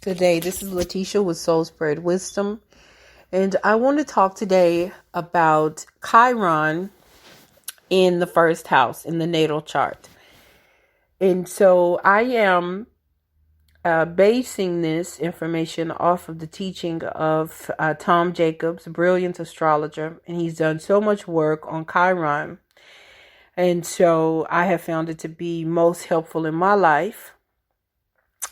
Good day. This is Letitia with Soul Spread Wisdom, and I want to talk today about Chiron in the first house in the natal chart. And so I am basing this information off of the teaching of Tom Jacobs, brilliant astrologer, and he's done so much work on Chiron. And so I have found it to be most helpful in my life.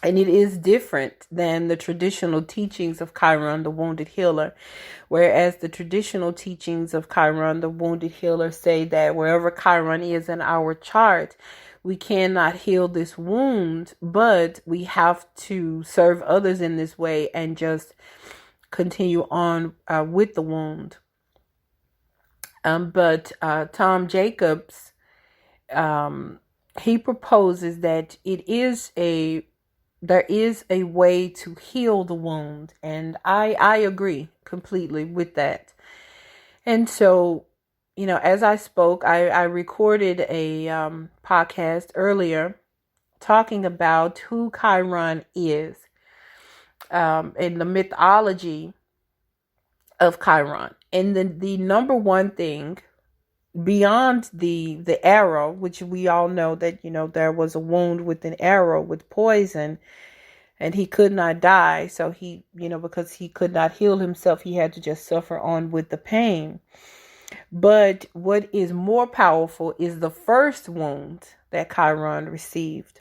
And it is different than the traditional teachings of Chiron, the wounded healer. Whereas the traditional teachings of Chiron, the wounded healer, say that wherever Chiron is in our chart, we cannot heal this wound, but we have to serve others in this way and just continue on with the wound. But Tom Jacobs, he proposes that there is a way to heal the wound. And I agree completely with that. And so, as I spoke, I recorded a podcast earlier talking about who Chiron is, in the mythology of Chiron. And the number one thing beyond the arrow, which we all know that, there was a wound with an arrow with poison and he could not die. So he, because he could not heal himself, he had to just suffer on with the pain. But what is more powerful is the first wound that Chiron received,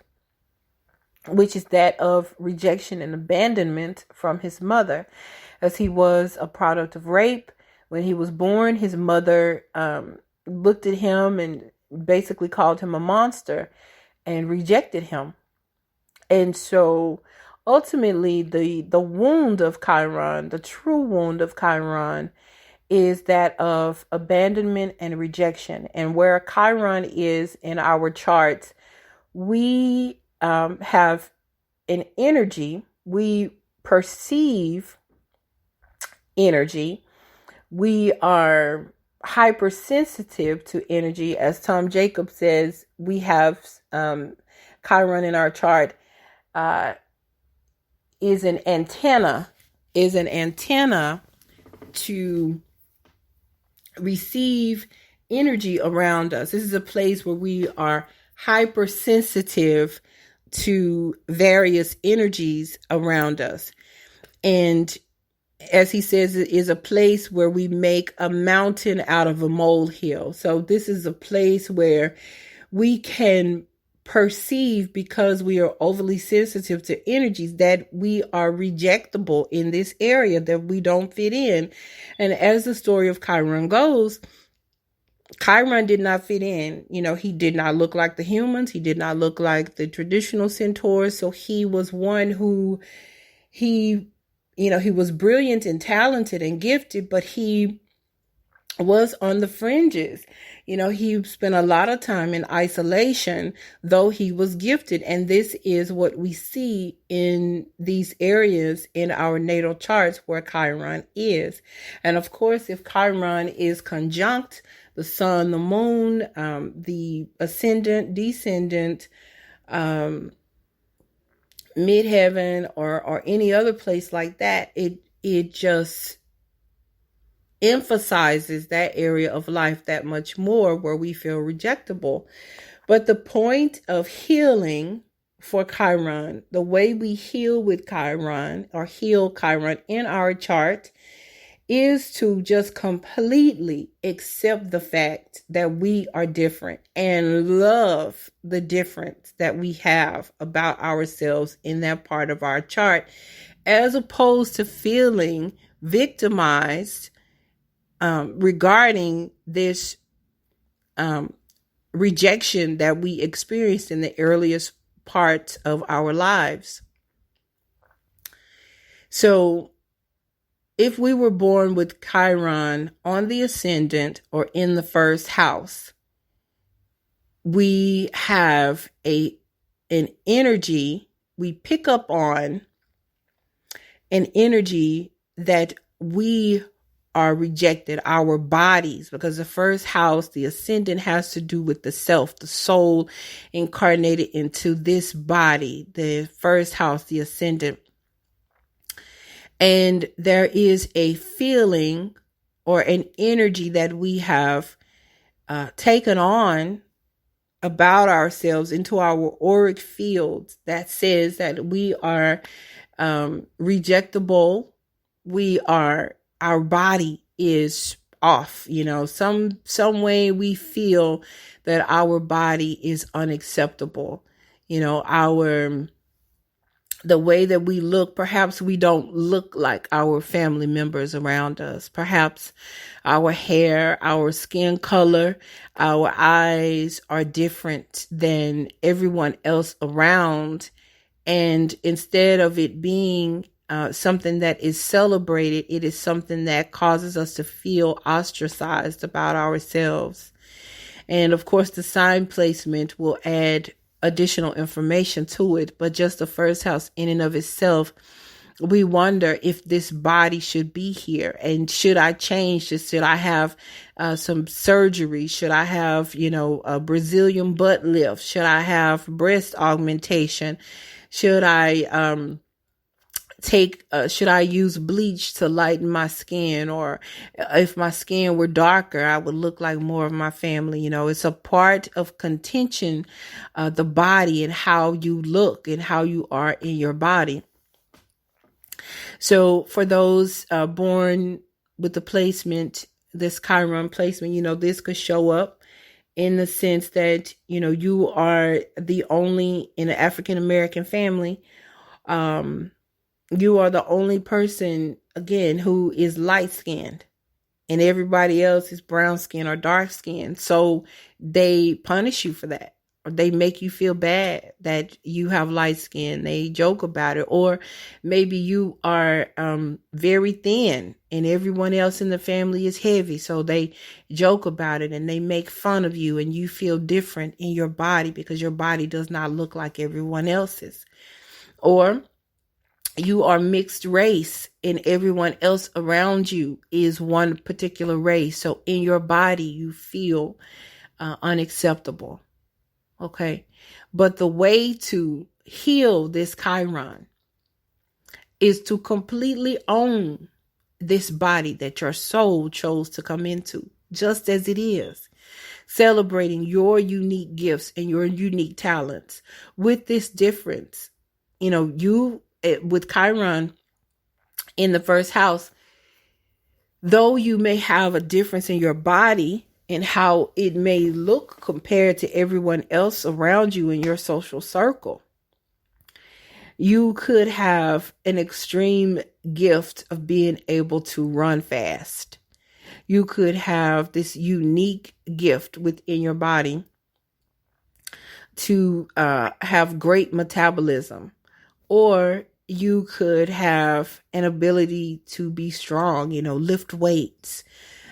which is that of rejection and abandonment from his mother, as he was a product of rape. When he was born, his mother, looked at him and basically called him a monster and rejected him. And so ultimately the wound of Chiron, the true wound of Chiron, is that of abandonment and rejection. And where Chiron is in our charts, we have an energy, we perceive energy, we are hypersensitive to energy. As Tom Jacobs says, we have Chiron in our chart is an antenna to receive energy around us. This is a place where we are hypersensitive to various energies around us. And as he says, it is a place where we make a mountain out of a molehill. So this is a place where we can perceive, because we are overly sensitive to energies, that we are rejectable in this area, that we don't fit in. And as the story of Chiron goes, Chiron did not fit in. He did not look like the humans. He did not look like the traditional centaurs. So he was one who he was brilliant and talented and gifted, but he was on the fringes. He spent a lot of time in isolation, though he was gifted. And this is what we see in these areas in our natal charts where Chiron is. And of course, if Chiron is conjunct the sun, the moon, the ascendant, descendant, midheaven, or any other place like that, it just emphasizes that area of life that much more, where we feel rejectable. But the point of healing for Chiron, the way we heal with Chiron or heal Chiron in our chart, is to just completely accept the fact that we are different and love the difference that we have about ourselves in that part of our chart, as opposed to feeling victimized regarding this rejection that we experienced in the earliest parts of our lives. So if we were born with Chiron on the ascendant or in the first house, we have an energy, we pick up on an energy that we are rejected, our bodies, because the first house, the ascendant, has to do with the self, the soul incarnated into this body. The first house, the ascendant, And there is a feeling or an energy that we have taken on about ourselves into our auric fields that says that we are rejectable. Our body is off, some way we feel that our body is unacceptable. The way that we look, perhaps we don't look like our family members around us. Perhaps our hair, our skin color, our eyes are different than everyone else around. And instead of it being something that is celebrated, it is something that causes us to feel ostracized about ourselves. And of course, the sign placement will add additional information to it. But just the first house in and of itself, we wonder if this body should be here, and should I change this? Should I have some surgery? Should I have, a Brazilian butt lift? Should I have breast augmentation? Should I should I use bleach to lighten my skin? Or if my skin were darker, I would look like more of my family. It's a part of contention, the body and how you look and how you are in your body. So for those born with the placement, this Chiron placement, this could show up in the sense that, you are the only, in an African American family, you are the only person, again, who is light skinned, and everybody else is brown skin or dark skin. So they punish you for that, or they make you feel bad that you have light skin. They joke about it. Or maybe you are very thin and everyone else in the family is heavy. So they joke about it and they make fun of you, and you feel different in your body because your body does not look like everyone else's. Or you are mixed race and everyone else around you is one particular race. So in your body, you feel unacceptable. Okay. But the way to heal this Chiron is to completely own this body that your soul chose to come into, just as it is. Celebrating your unique gifts and your unique talents. With this difference, with Chiron in the first house, though you may have a difference in your body and how it may look compared to everyone else around you in your social circle, you could have an extreme gift of being able to run fast. You could have this unique gift within your body to have great metabolism. Or you could have an ability to be strong, lift weights,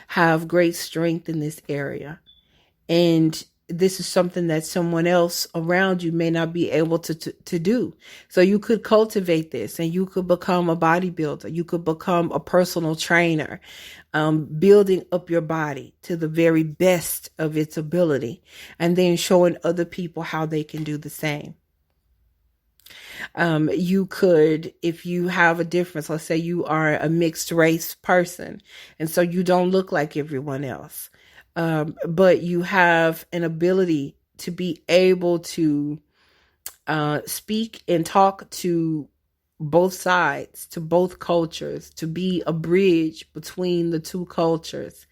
have great strength in this area. And this is something that someone else around you may not be able to do. So you could cultivate this, and you could become a bodybuilder. You could become a personal trainer, building up your body to the very best of its ability, and then showing other people how they can do the same. You could, if you have a difference, let's say you are a mixed race person, and so you don't look like everyone else, but you have an ability to be able to speak and talk to both sides, to both cultures, to be a bridge between the two cultures.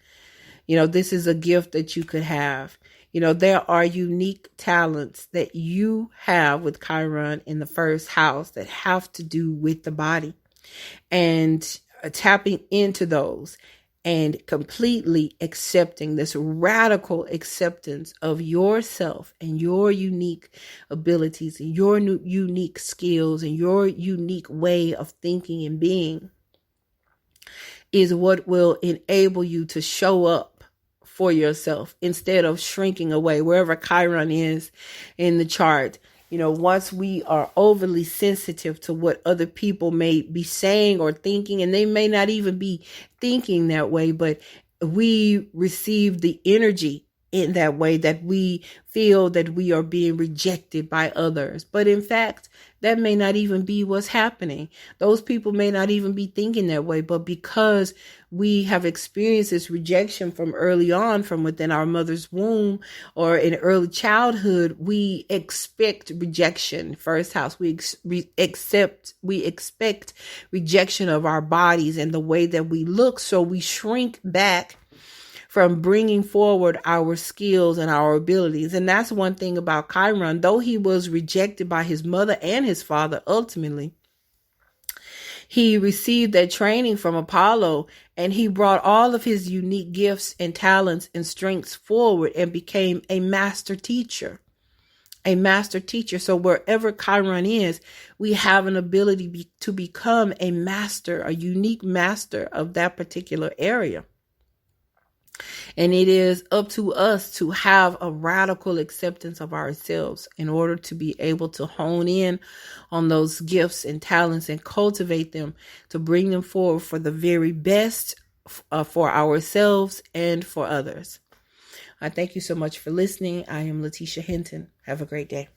This is a gift that you could have. There are unique talents that you have with Chiron in the first house that have to do with the body, and tapping into those and completely accepting this radical acceptance of yourself and your unique abilities and your unique skills and your unique way of thinking and being is what will enable you to show up for yourself instead of shrinking away wherever Chiron is in the chart. Once we are overly sensitive to what other people may be saying or thinking, and they may not even be thinking that way, but we receive the energy in that way, that we feel that we are being rejected by others. But in fact, that may not even be what's happening. Those people may not even be thinking that way, but because we have experienced this rejection from early on, from within our mother's womb or in early childhood, we expect rejection. First house, we expect rejection of our bodies and the way that we look. So we shrink back from bringing forward our skills and our abilities. And that's one thing about Chiron. Though he was rejected by his mother and his father, ultimately, he received that training from Apollo, and he brought all of his unique gifts and talents and strengths forward and became a master teacher. A master teacher. So wherever Chiron is, we have an ability to become a master, a unique master of that particular area. And it is up to us to have a radical acceptance of ourselves in order to be able to hone in on those gifts and talents and cultivate them to bring them forward for the very best for ourselves and for others. I thank you so much for listening. I am Letitia Hinton. Have a great day.